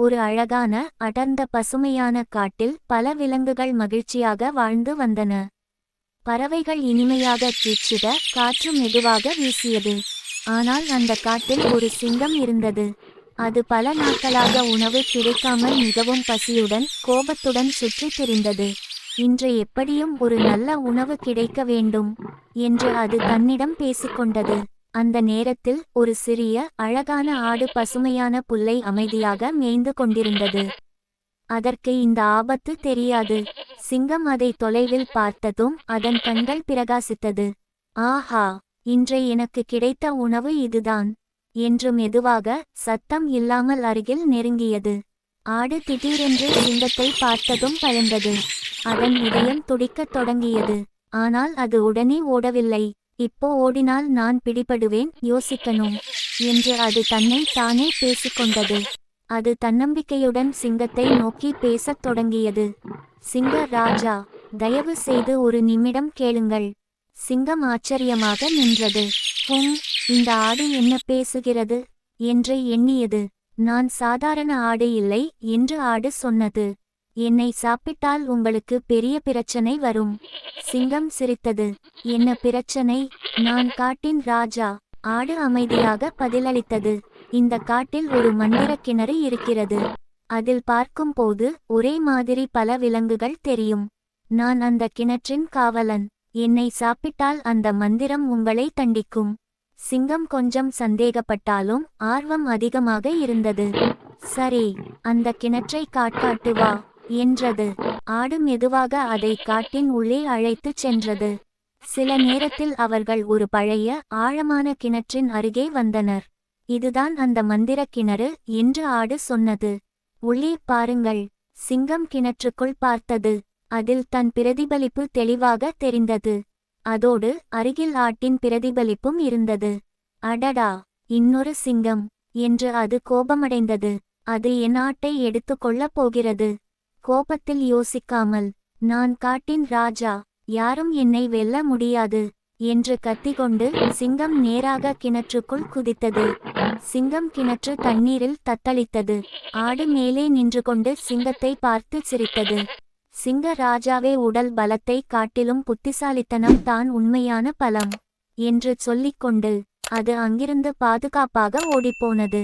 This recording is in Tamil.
ஒரு அழகான அடர்ந்த பசுமையான காட்டில் பல விலங்குகள் மகிழ்ச்சியாக வாழ்ந்து வந்தன. பறவைகள் இனிமையாக கீச்சிட, காற்று மெதுவாக வீசியது. ஆனால் அந்த காட்டில் ஒரு சிங்கம் இருந்தது. அது பல நாட்களாக உணவு கிடைக்காமல் மிகவும் பசியுடன் கோபத்துடன் சுற்றித் திரிந்தது. இன்று எப்படியும் ஒரு நல்ல உணவு கிடைக்க வேண்டும் என்று அது தன்னிடம் பேசிக்கொண்டது. அந்த நேரத்தில் ஒரு சிறிய அழகான ஆடு பசுமையான புல்லை அமைதியாக மேய்ந்து கொண்டிருந்தது. அதற்கு இந்த ஆபத்து தெரியாது. சிங்கம் அதை தொலைவில் பார்த்ததும் அதன் கண்கள் பிரகாசித்தது. ஆஹா, இன்று எனக்கு கிடைத்த உணவு இதுதான் என்று மெதுவாக சத்தம் இல்லாமல் அருகில் நெருங்கியது. ஆடு திடீரென்று சிங்கத்தை பார்த்ததும் பயந்தது. அதன் இதயம் துடிக்கத் தொடங்கியது. ஆனால் அது உடனே ஓடவில்லை. இப்போ ஓடினால் நான் பிடிபடுவேன், யோசிக்கணும் என்று அது தன்னை தானே பேசிக்கொண்டது. அது தன்னம்பிக்கையுடன் சிங்கத்தை நோக்கி பேசத் தொடங்கியது. சிங்க ராஜா, தயவு செய்து ஒரு நிமிடம் கேளுங்கள். சிங்கம் ஆச்சரியமாக நின்றது. இந்த ஆடு என்ன பேசுகிறது என்று எண்ணியது. நான் சாதாரண ஆடு இல்லை என்று ஆடு சொன்னது. என்னை சாப்பிட்டால் உங்களுக்கு பெரிய பிரச்சனை வரும். சிங்கம் சிரித்தது. என்ன பிரச்சனை? நான் காட்டின் ராஜா. ஆடு அமைதியாக பதிலளித்தது. இந்த காட்டில் ஒரு மந்திர கிணறு இருக்கிறது. அதில் பார்க்கும்போது ஒரே மாதிரி பல விலங்குகள் தெரியும். நான் அந்த கிணற்றின் காவலன். என்னை சாப்பிட்டால் அந்த மந்திரம் உங்களை தண்டிக்கும். சிங்கம் கொஞ்சம் சந்தேகப்பட்டாலும் ஆர்வம் அதிகமாக இருந்தது. சரி, அந்த கிணற்றை காட்டு வா என்றது. ஆடு மெதுவாக அதை காட்டின் உள்ளே அழைத்துச் சென்றது. சில நேரத்தில் அவர்கள் ஒரு பழைய ஆழமான கிணற்றின் அருகே வந்தனர். இதுதான் அந்த மந்திர கிணறு என்று ஆடு சொன்னது. உள்ளே பாருங்கள். சிங்கம் கிணற்றுக்குள் பார்த்தது. அதில் தன் பிரதிபலிப்பு தெளிவாக தெரிந்தது. அதோடு அருகில் ஆட்டின் பிரதிபலிப்பும் இருந்தது. அடடா, இன்னொரு சிங்கம் என்று அது கோபமடைந்தது. அது என் ஆட்டை எடுத்துக்கொள்ளப் போகிறது. கோபத்தில் யோசிக்காமல், நான் காட்டின் ராஜா, யாரும் என்னை வெல்ல முடியாது என்று கத்திக்கொண்டு சிங்கம் நேராக கிணற்றுக்குள் குதித்தது. சிங்கம் கிணற்று தண்ணீரில் தத்தளித்தது. ஆடு மேலே நின்று கொண்டு சிங்கத்தை பார்த்து சிரித்தது. சிங்க ராஜாவே, உடல் பலத்தை காட்டிலும் புத்திசாலித்தனம் தான் உண்மையான பலம் என்று சொல்லிக்கொண்டு அது அங்கிருந்து பாதுகாப்பாக ஓடிப்போனது.